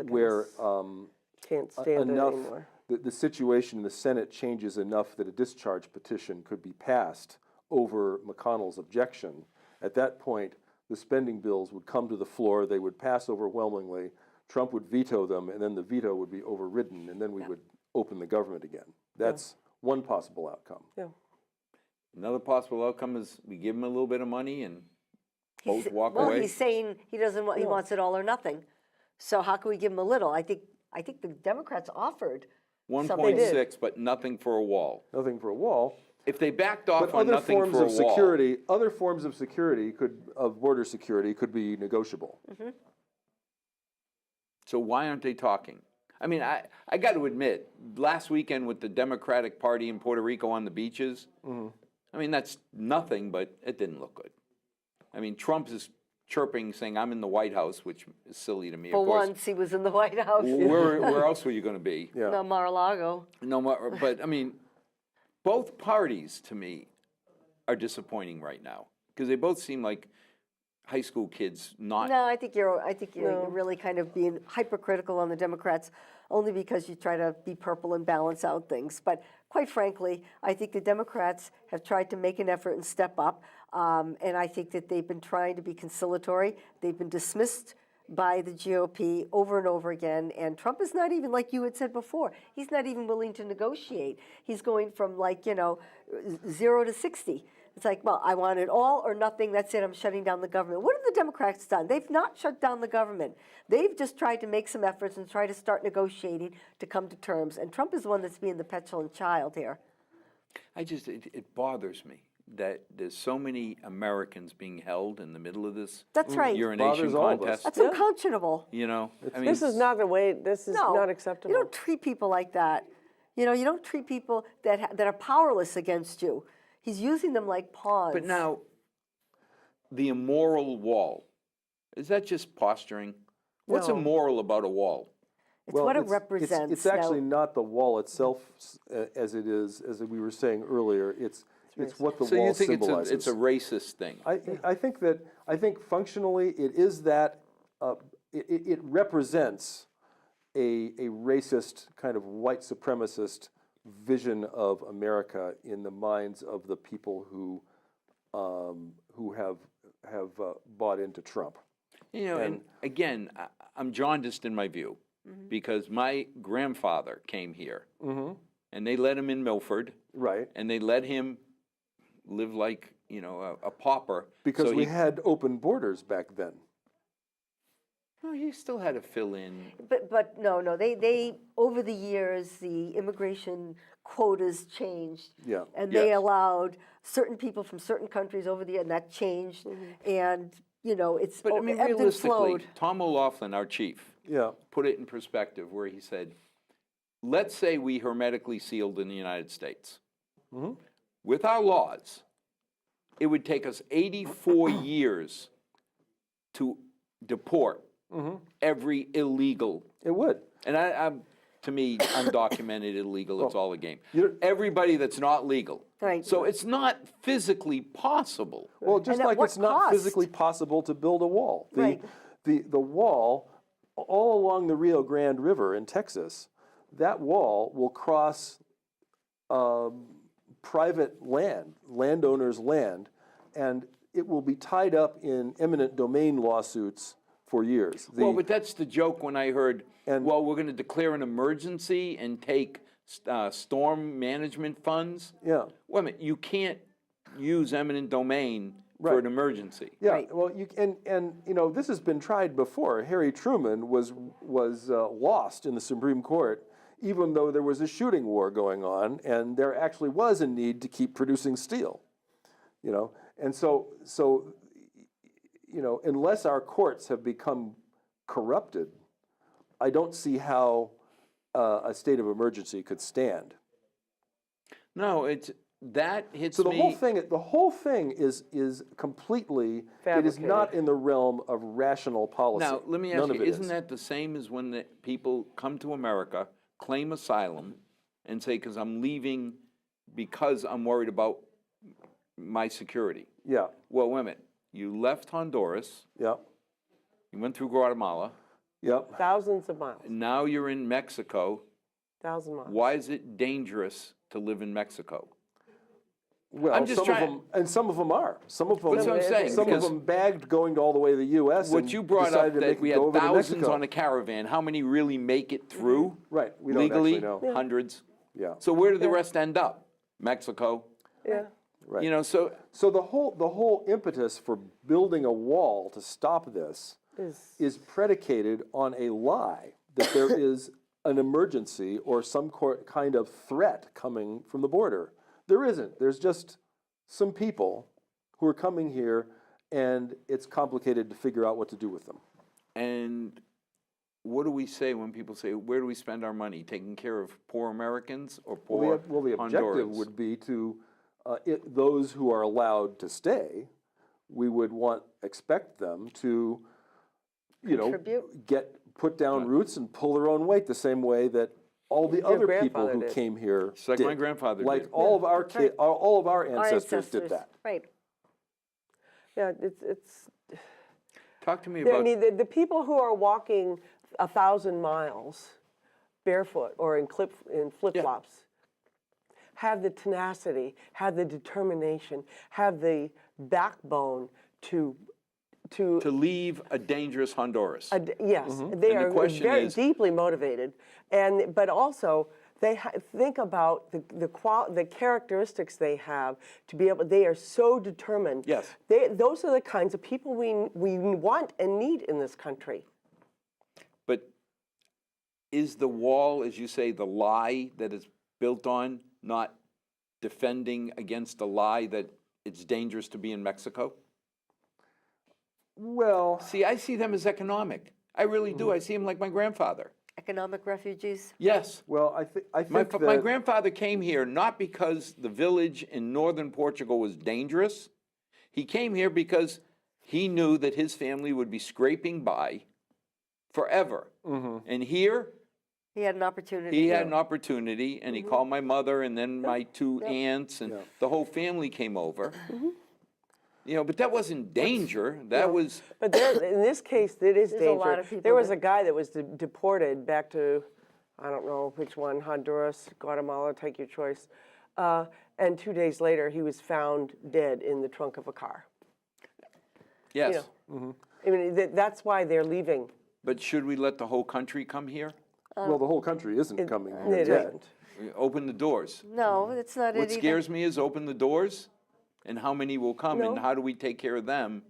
where Republicans can't stand it enough anymore. the situation in the Senate changes enough that a discharge petition could be passed over McConnell's objection. At that point, the spending bills would come to the floor, they would pass overwhelmingly, Trump would veto them, and then the veto would be overridden, and then we would open the government again. That's one possible outcome. Yeah. Another possible outcome is we give him a little bit of money and both He's- walk well, away. he's saying he doesn't want, he wants it all or nothing. So how can we give him a little? I think the Democrats offered something. 1.6, but nothing for a wall. Nothing for a wall. If they backed off But on other nothing forms for a of wall, security, other forms of security of border security could be negotiable. so why aren't they talking? I mean, I got to admit, last weekend with the Democratic Party in Puerto Rico on the beaches, I mean, that's nothing, but it didn't look good. I mean, Trump is chirping, saying, I'm in the White House, which is silly to me, For of course. once, he was in the White House. Where else were you going to be? Yeah. No, Mar-a-Lago. No more, but I mean, both parties to me are disappointing right now because they both seem like high school kids. Not No, I think you're really kind of being hypercritical on the Democrats only because you try to be purple and balance out things. But quite frankly, I think the Democrats have tried to make an effort and step up. And I think that they've been trying to be conciliatory. They've been dismissed by the GOP over and over again. And Trump is not even, like you had said before, he's not even willing to negotiate. He's going from 0 to 60. It's like, well, I want it all or nothing. That's it. I'm shutting down the government. What have the Democrats done? They've not shut down the government. They've just tried to make some efforts and try to start negotiating to come to terms. And Trump is the one that's being the petulant child here. it bothers me that there's so many Americans being held in the middle of this That's right. urination Bothers all of us. contest. That's unconscionable. You know, I mean, This is not the way, this is No, not acceptable. you don't treat people like that. You don't treat people that are powerless against you. He's using them like pawns. But now, the immoral wall, is that just posturing? What's No. immoral about a wall? it's what it represents. It's actually Now, not the wall itself as it is, as we were saying earlier. It's what the So wall you think symbolizes. it's a racist thing? I think functionally it is that it represents a racist kind of white supremacist vision of America in the minds of the people who have bought into Trump. And again, I'm jaundiced in my view because my grandfather came here and they let him in Milford Right. and they let him live like, a pauper. Because So we he- had open borders back then. Well, he still had to fill in. but no, they over the years the immigration quotas changed. Yeah. And they Yes. allowed certain people from certain countries over the year, and that changed. And it's But I mean, ebbed and realistically, flowed. Tom O'Loughlin, our chief, Yeah. put it in perspective where he said, let's say we hermetically sealed in the United States. With our laws, it would take us 84 years to deport every illegal. It would. And I'm to me, undocumented, illegal, it's all a game. you're- Everybody that's not legal. Right. So it's not physically possible. Well, just And at like what it's not cost? physically possible to build a wall. Right. The wall, all along the Rio Grande River in Texas, that wall will cross private land, landowners' land, and it will be tied up in eminent domain lawsuits for years. Well, but that's the joke when I heard, And- well, we're going to declare an emergency and take storm management funds. Yeah. Wait a minute, you can't use eminent domain for Right. an emergency. Yeah, Right. well, this has been tried before. Harry Truman was lost in the Supreme Court, even though there was a shooting war going on, and there actually was a need to keep producing steel. And so unless our courts have become corrupted, I don't see how a state of emergency could stand. No, that hits So the me. whole thing is completely, it is not in the realm of rational policy. Now, let me None ask of you, it isn't is. that the same as when the people come to America, claim asylum, and say, because I'm leaving because I'm worried about my security? Yeah, Well, wait a minute. You left Honduras, yeah, you went through Guatemala, yeah. Thousands of miles, now you're in Mexico. 1,000 miles. Why is it dangerous to live in Mexico? Well, I'm just some trying- of them, and some of them are. Some of them, That's what I'm saying, some of because them bagged going all the way to the U.S. What and you brought decided up, to that make we it had go over to thousands Mexico. on a caravan, how many really make it through? Right, we don't Legally, actually know. hundreds. Yeah, So where did the rest end up? Mexico. Yeah. right. You know, so So the whole impetus for building a wall to stop this is predicated on a lie that there is an emergency or some kind of threat coming from the border. There isn't. There's just some people who are coming here, and it's complicated to figure out what to do with them. and what do we say when people say, where do we spend our money? Taking care of poor Americans or poor Well, the objective Hondurans? would be to those who are allowed to stay. We would expect them to, Contribute? get put down roots and pull their own weight the same way that all the other people grandfather who did. came here Just like did. my grandfather Like did. all of our that's right. all of our Our ancestors did that. Right. Yeah, it's. Talk to me I about, mean, the people who are walking 1,000 miles barefoot or in flip-flops have the tenacity, have the determination, have the backbone to leave a dangerous Honduras. yes, they And the are question very is- deeply motivated, but also they think about the characteristics they have to be able. They are so determined. Yes. Those are the kinds of people we want and need in this country. But is the wall, as you say, the lie that it's built on, not defending against a lie that it's dangerous to be in Mexico? Well, See, I see them as economic. I really do. I see them like my grandfather. Economic refugees? Yes. I think My that grandfather came here not because the village in northern Portugal was dangerous. He came here because he knew that his family would be scraping by forever. And here, He had an opportunity. he had an opportunity, and he called my mother and then my two aunts, and the whole family came over. You know, but that wasn't danger. That was, But in this case, it is There's a danger. lot of people There was that- a guy that was deported back to, I don't know which one, Honduras, Guatemala, take your choice. And 2 days later, he was found dead in the trunk of a car. yes. I mean, that's why they're leaving. But should we let the whole country come here? well, the whole country isn't coming here It yet. isn't. We open the doors. No, it's not it What either. scares me is open the doors, and how many will come, and No. how do we take care of them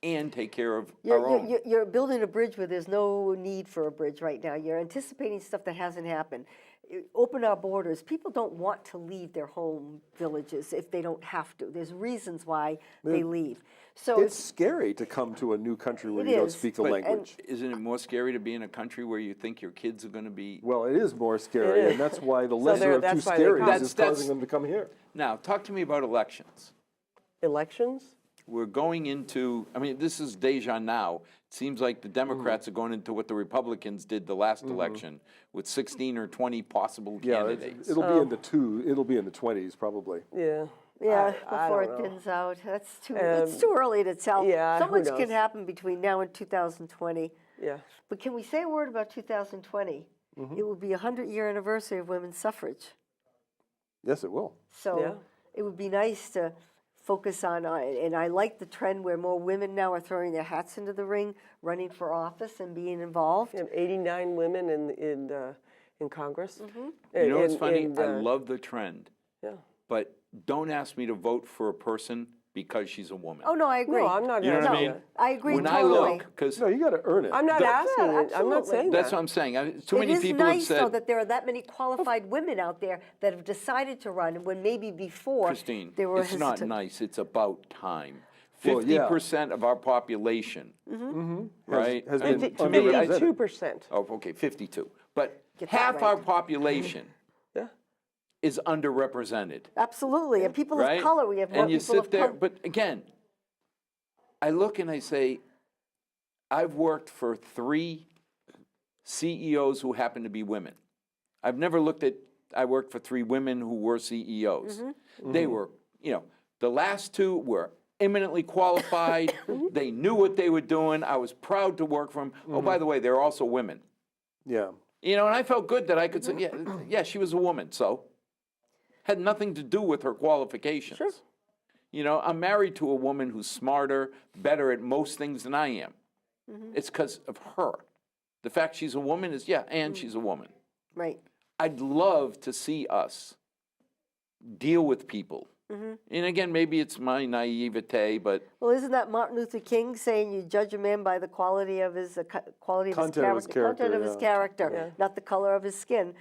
and take care of our You're, own? you're building a bridge where there's no need for a bridge right now. You're anticipating stuff that hasn't happened. Open our borders. People don't want to leave their home villages if they don't have to. There's reasons why they leave. So It's scary to come to a new country where It you don't is, speak the But language. isn't it more scary to be in a country where you think your kids are going to be? Well, it is more scary, It is. and that's why the lesser of two that's why they come. scaries is That's- causing them to come here. Now, talk to me about elections. Elections? We're going into, I mean, this is deja now. It seems like the Democrats are going into what the Republicans did the last election with 16 or 20 possible Yeah, candidates. it'll be in the it'll be in the 20s probably. Yeah. yeah, I before don't it know. thins out, it's too early to tell. yeah, So who much can knows? happen between now and 2020. Yeah. But can we say a word about 2020? It will be a 100-year anniversary of women's suffrage. Yes, it will. So Yeah. it would be nice to focus on, and I like the trend where more women now are throwing their hats into the ring, running for office and being involved. We have 89 women in Congress. You know what's And- funny? and, I love the trend, Yeah. but don't ask me to vote for a person because she's a woman. Oh, no, I agree. No, I'm not. You know what I asking mean? that. I agree When I totally. look, because No, you got to earn it. I'm not asking it. I'm not absolutely. saying that's that. what I'm saying. Too many It is people have nice, though, said, that there are that many qualified women out there that have decided to run, when maybe before Christine, they were it's not hesitant. nice. It's about time. Well, yeah. 50% of our population, right? has I mean, been to me, I- underrepresented. 52%. Oh, okay, 52. But Get that half our right. population Yeah. is underrepresented, Absolutely, and people right? of color, we have more And you people sit of there, color. but again, I look and I say, I've worked for 3 CEOs who happen to be women. I've never looked at, I worked for 3 women who were CEOs. They were, the last 2 were eminently qualified. They knew what they were doing. I was proud to work for them. Oh, by the way, they're also women. Yeah. And I felt good that I could say, yeah, she was a woman, so. Had nothing to do with her qualifications. Sure. I'm married to a woman who's smarter, better at most things than I am. It's because of her. The fact she's a woman is, and she's a woman. Right. I'd love to see us deal with people. And again, maybe it's my naivete, but Well, isn't that Martin Luther King saying you judge a man by the quality of his quality of his Content of his character, content of his character, character, not the color of his skin?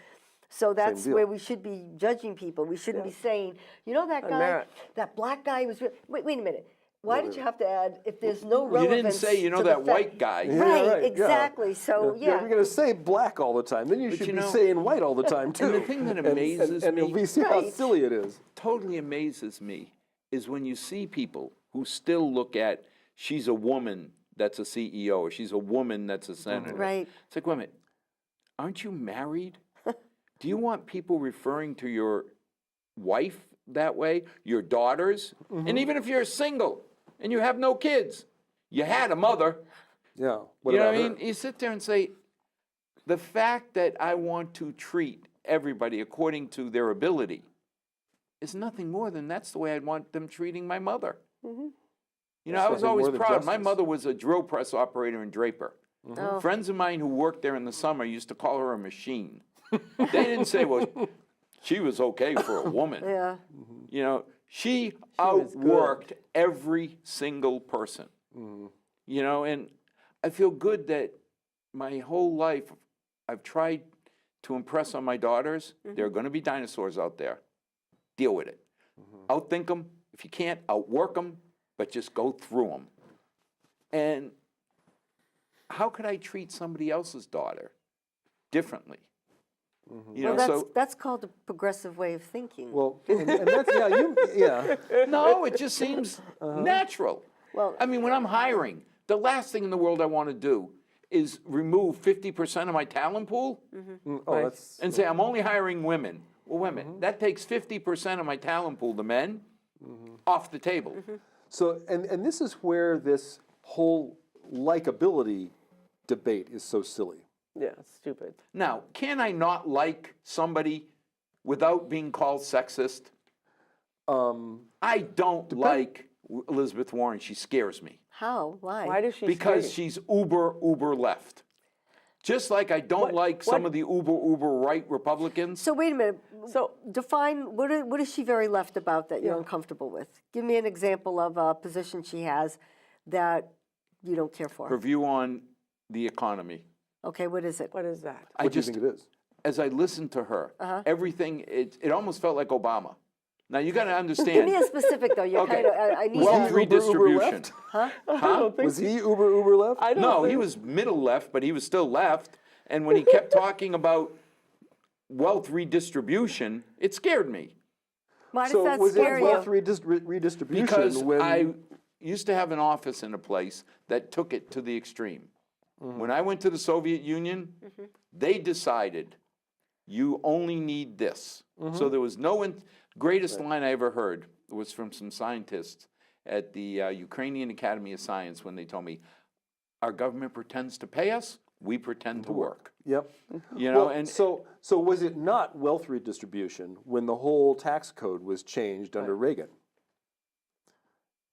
So that's deal. where we should be judging people. We shouldn't be saying, that guy, merit. that black guy was. Wait a minute. Why did you have to add if there's no you relevance? didn't say, to the that fact- white guy. Yeah, Right, right, yeah. exactly. So If you're going to say black all the time, then you should you be know- saying white all the time too. And the thing that amazes and me- we see how Right. silly it is. Totally amazes me is when you see people who still look at, she's a woman that's a CEO, or she's a woman that's a senator. Right. It's like, wait a minute, aren't you married? Do you want people referring to your wife that way, your daughters? And even if you're single and you have no kids, you had a mother. Yeah. What You know about what I her? mean? You sit there and say, the fact that I want to treat everybody according to their ability is nothing more than that's the way I'd want them treating my mother. I was nothing always more than proud. My justice. mother was a drill press operator in Draper. Oh. Friends of mine who worked there in the summer used to call her a machine. They didn't say, well, she was okay for a woman. Yeah. She was good. outworked every single person. And I feel good that my whole life I've tried to impress on my daughters, there are going to be dinosaurs out there. Deal with it. Outthink them. If you can't, outwork them, but just go through them. And how could I treat somebody else's daughter differently? Well, that's called a progressive way of thinking. Well, and that's yeah. No, it just seems natural. Well- I mean, when I'm hiring, the last thing in the world I want to do is remove 50% of my talent pool Oh, that's and say, I'm only hiring women. Well, women, that takes 50% of my talent pool, the men, off the table. so. And this is where this whole likability debate is so silly. Yeah, it's stupid. Now, can I not like somebody without being called sexist? I don't like Elizabeth Warren. She scares me. How? Why? Why does she Because scare you? she's uber left. Just like I don't like some of the uber right Republicans. So wait a minute. So- define what is she very left about that you're uncomfortable with? Give me an example of a position she has that you don't care for. Her view on the economy. Okay, what is it? What is that? What do you think it is? As I listened to her, everything, it almost felt like Obama. Now, you got to Give understand, me a specific though. You're Okay. kind of. I need. wealth to- redistribution. Huh? Was he uber left? I don't No, think- he was middle left, but he was still left. And when he kept talking about wealth redistribution, it scared me. Why does So that was scare it you? wealth redistribution Because when I used to have an office in a place that took it to the extreme. When I went to the Soviet Union, they decided you only need this. So there was no greatest line I ever heard was from some scientists at the Ukrainian Academy of Science when they told me, our government pretends to pay us, we pretend to work. Yep. Well, and so was it not wealth redistribution when the whole tax code was changed under Reagan?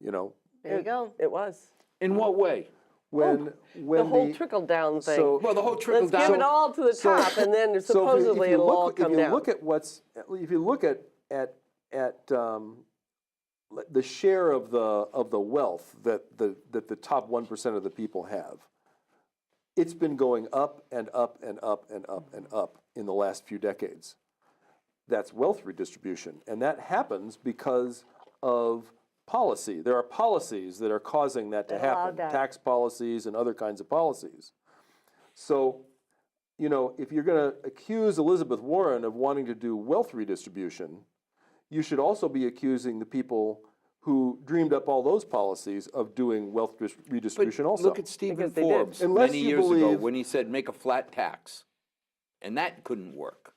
There you go. It was. in what way? When The whole trickle-down thing. so- Well, the whole trickle Let's down. give it all to the top, and then So if supposedly you it'll all come if you down. look at if you look at the share of the wealth that the top 1% of the people have, it's been going up and up and up and up and up in the last few decades. That's wealth redistribution, and that happens because of policy. There are policies that are causing that to That allow happen, that. tax policies and other kinds of policies. So you know, if you're going to accuse Elizabeth Warren of wanting to do wealth redistribution, you should also be accusing the people who dreamed up all those policies of doing wealth redistribution But also. look at Stephen Because they did. Forbes Unless many you years ago believe- when he said make a flat tax, and that couldn't work.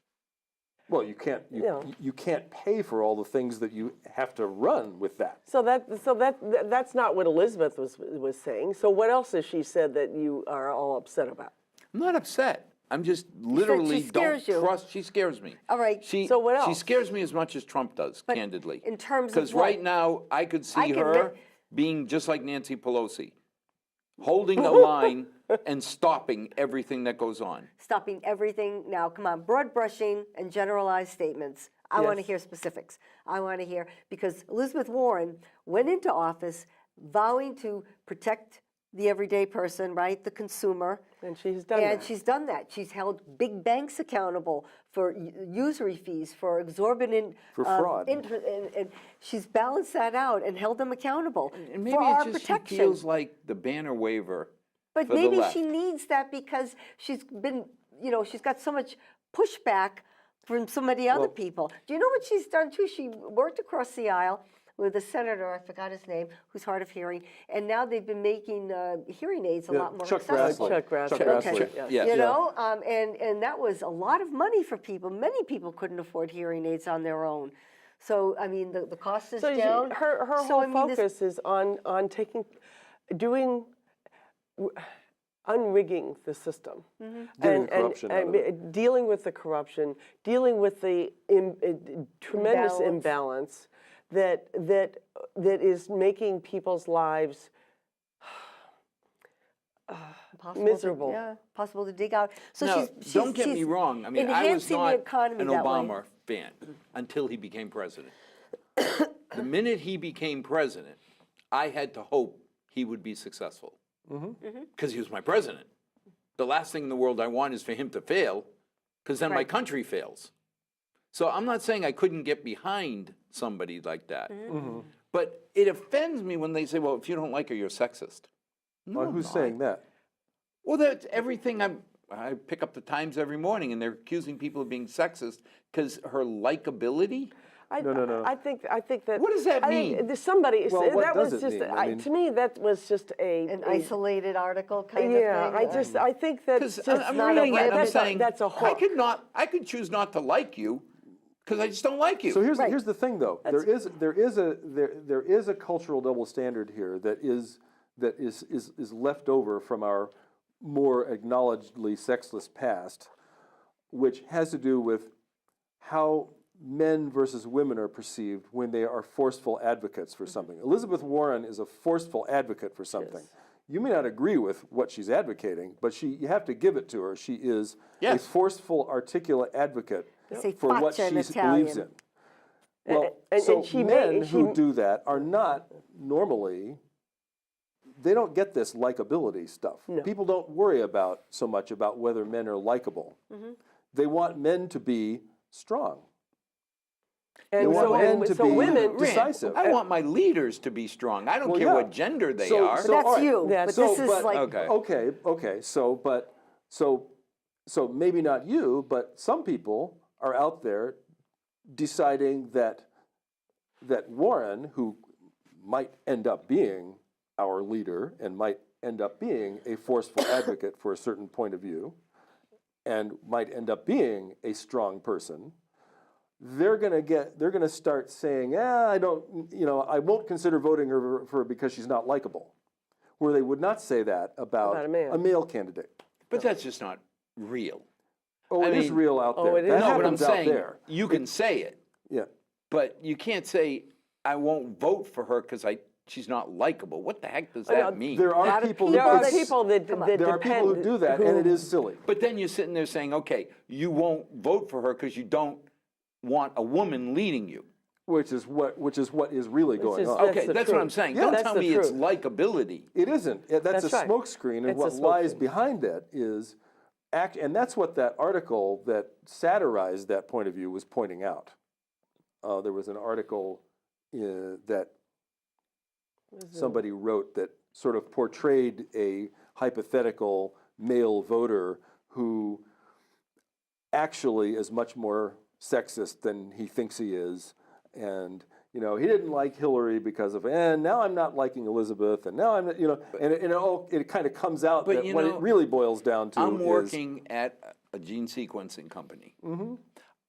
Well, you can't Yeah. you can't pay for all the things that you have to run with that. So that's not what Elizabeth was saying. So what else has she said that you are all upset about? I'm not upset. I'm just literally don't scares you. trust. She scares me. All right. So what She else? scares me as much as Trump does, But candidly. in terms of Because what? right now I could see can her admit- being just like Nancy Pelosi, holding the line and stopping everything that goes on. Stopping everything now. Come on, broad brushing and generalized statements. I want to Yes. hear specifics. I want to hear, because Elizabeth Warren went into office vowing to protect the everyday person, right, the consumer. And she's done And that. she's done that. She's held big banks accountable for usury fees, for exorbitant For fraud. and she's balanced that out and held them accountable And maybe for our it's just protection. she feels like the banner waiver But for the maybe left. she needs that because she's been, you know, she's got so much pushback from so many other people. Do you know what she's done too? She worked across the aisle with a senator, I forgot his name, who's hard of hearing, and now they've been making hearing aids a lot more Chuck accessible. Grassley. Chuck Grassley. Chuck Okay. Grassley. Yeah. You know, and that was a lot of money for people. Many people couldn't afford hearing aids on their own. So, I mean, the cost is So down. her So, whole I mean, this- focus is on unrigging the system. Getting the corruption out of it. Dealing with the corruption, dealing with the tremendous imbalance that is making people's lives Possible miserable. To, possible to dig out. So No, she's don't get me she's wrong. I mean, I was enhancing not the economy an that way. Obama fan until he became president. The minute he became president, I had to hope he would be successful because he was my president. The last thing in the world I want is for him to fail, because then my Right. country fails. So I'm not saying I couldn't get behind somebody like that, but it offends me when they say, "Well, if you don't like her, you're sexist." No, Well, I'm who's not. saying that? Well, that's everything. I pick up the Times every morning, and they're accusing people of being sexist because her likability. No. I think that. What does that I think mean? there's somebody. Well, what that does was it just. mean? I mean- To me, that was just An isolated article kind Yeah, of thing. I think that. Because just I'm not reading a it, and I'm rabbit. saying that's a hook. I could choose not to like you because I just don't like you. So here's Right. here's the thing, though. There is a cultural double standard here that is left over from our more acknowledgedly sexless past, which has to do with how men versus women are perceived when they are forceful advocates for something. Elizabeth Warren is a forceful advocate for something. Yes. You may not agree with what she's advocating, but you have to give it to her. She is a Yes. forceful, articulate advocate Say for what faccia in she believes Italian. in. Well, And so she men may- who she- do that are not normally, they don't get this likability stuff. No. People don't worry about so much about whether men are likable. They want men to be strong. They And want so, men and to so be women. Rand, decisive. I want my leaders to be strong. I don't Well, care yeah. what gender they So- are. But so- that's all right. you. Yeah, But so- this is but- like Okay. So maybe not you, but some people are out there deciding that Warren, who might end up being our leader and might end up being a forceful advocate for a certain point of view, and might end up being a strong person, they're gonna start saying, I won't consider voting her for because she's not likable, where they would not say that about About a man. a male candidate. But that's just not real. Oh, I it is mean- real out Oh, there. it is? That No, but I'm happens out saying there. you can say it, Yeah. but you can't say I won't vote for her because she's not likable. What the heck does know, that mean? There are lot of people. There are that- people that Come on. that There are depend. people who do that, and it is silly. But then you're sitting there saying, okay, you won't vote for her because you don't want a woman leading you. Which is what is really going is- on. That's Okay, the that's what truth. I'm saying. Yeah. Don't That's tell the me it's truth. likability. It isn't. That's That's a right. smokescreen, and It's a what lies smokescreen. behind it is and that's what that article that satirized that point of view was pointing out. There was an article that somebody wrote that sort of portrayed a hypothetical male voter who actually is much more sexist than he thinks he is. And, you know, he didn't like Hillary because of, and now I'm not liking Elizabeth, and now I'm, you know, and it kind of comes out But that you what know, it really boils down to I'm is, working at a gene sequencing company.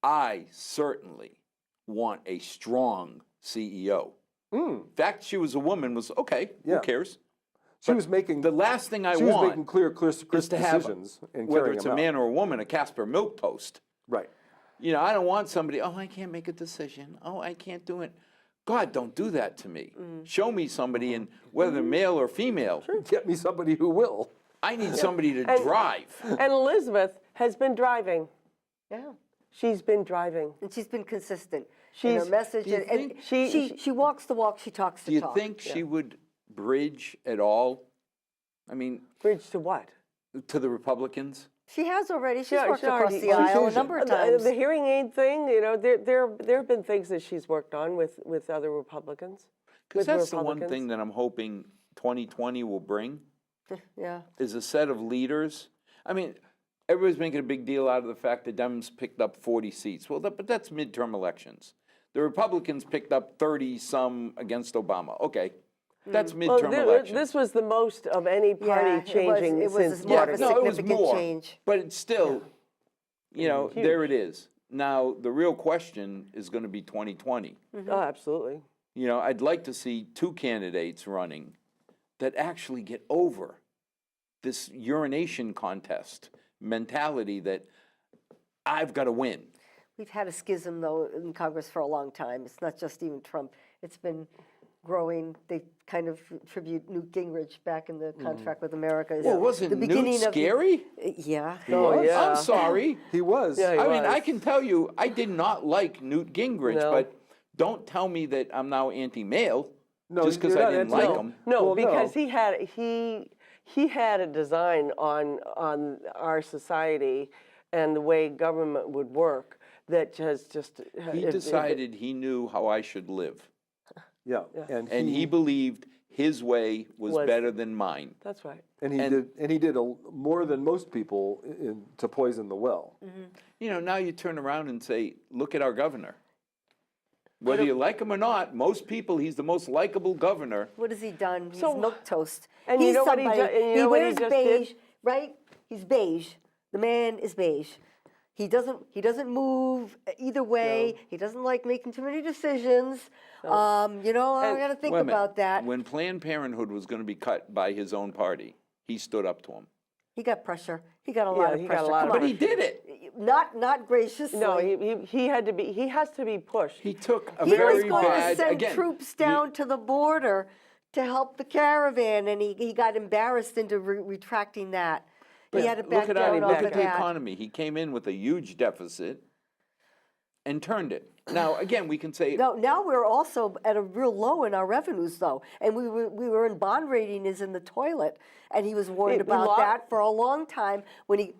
I certainly want a strong CEO. In fact, she was a woman, was okay, Yeah. who cares? she was making, The last thing I she was want making clear is to have, decisions and whether carrying it's them a out. man or a woman, a Casper milquetoast. Right. You know, I don't want somebody, oh, I can't make a decision. Oh, I can't do it. God, don't do that to me. Show me somebody, and whether they're male or female, Get me somebody who will. I need somebody to drive. And Elizabeth has been driving. Yeah. She's been driving. And she's been consistent in She's- her message, Do you and think she walks the walk, she talks Do the you talk. think she would bridge at all? I mean, Bridge to what? to the Republicans? She has already. She's Yeah, worked she across already- the aisle a she's- number of times. The hearing aid thing, you know, there have been things that she's worked on with other Republicans. Because with that's the one Republicans. thing that I'm hoping 2020 will bring, Yeah. is a set of leaders. I mean, everybody's making a big deal out of the fact that Dems picked up 40 seats. Well, but that's midterm elections. The Republicans picked up 30-some against Obama. Okay, that's Well, midterm elections. this was the most of any party Yeah, changing it was since more of a Watergate. no, it was significant more, change. but it's still, you know, Huge. there it is. Now, the real question is going to be 2020. Oh, absolutely. You know, I'd like to see two candidates running that actually get over this urination contest mentality that I've got to win. We've had a schism, though, in Congress for a long time. It's not just even Trump. It's been growing. They kind of attribute Newt Gingrich back in the contract with America. as Well, wasn't the Newt beginning of the- scary? Yeah. Oh, yeah. I'm sorry. He was. Yeah, he I mean, I was. can tell you, I did not like Newt Gingrich, No. but don't tell me that I'm now anti-male No, just because you're I not didn't like anti-male. him. No, Well, because no. he had a design on our society and the way government would work that has just He decided he knew how I should live, Yeah. and he believed his way was Was- better than mine. That's right. And he did more than most people to poison the well. You know, now you turn around and say, look at our governor. Whether you like him or not, most people, he's the most likable governor. What has he done? He's So- milquetoast. and you He's know what he somebody, ju- and you know what he wears just beige, did? right? He's beige. The man is beige. He doesn't move either way. He doesn't like making too many decisions. You know, I got to think Wait a minute. about that. When Planned Parenthood was going to be cut by his own party, he stood up to him. He got pressure. He got a lot of he got a pressure. lot Come of on. But he did it. Not graciously. No, he has to be pushed. He took a He was very going bad, to send again, troops down to the border to help the caravan, and he got embarrassed into retracting that. He had to back look at down off look of at the that. economy. He came in with a huge deficit and turned it. Now, again, we can say, Now we're also at a real low in our revenues, though, and we were in bond rating is in the toilet, and he was warned We about lost- that for a long time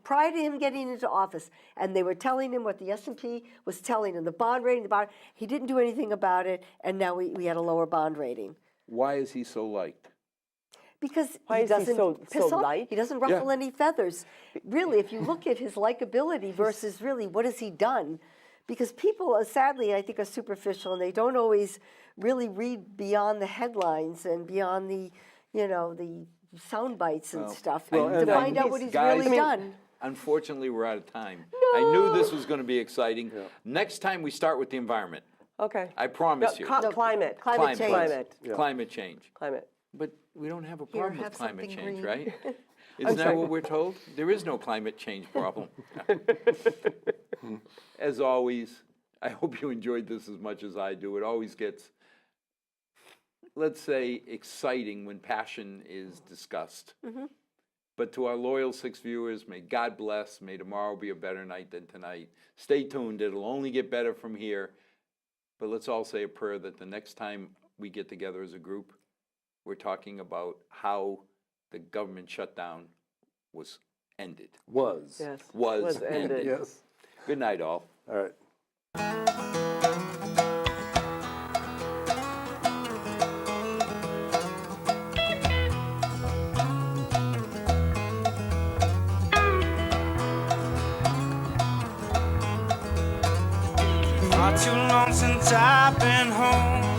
prior to him getting into office, and they were telling him what the S&P was telling him, the bond rating, he didn't do anything about it, and now we had a lower bond rating. why is he so liked? Because Why he is he doesn't so piss off. light? He doesn't ruffle any feathers. Really, if you look at his likability versus really what has he done, because people, sadly, I think, are superficial and they don't always really read beyond the headlines and beyond the, the sound bites and stuff to find out what he's guys, really done. Unfortunately, we're out of time. I knew this was going to be exciting. Next time we start with the environment. Okay. I promise you. Climate. Climate change. Climate. Climate change. Climate. But we don't have a Here, problem with have climate something change, green. right? Isn't that what we're told? There is no climate change problem. As always, I hope you enjoyed this as much as I do. It always gets, let's say, exciting when passion is discussed. But to our loyal 6 viewers, may God bless. May tomorrow be a better night than tonight. Stay tuned. It'll only get better from here. But let's all say a prayer that the next time we get together as a group, we're talking about how the government shutdown was ended. Was. Yes. Was ended. ended. Yes. Good night, all. All right. Not too long since I've been home.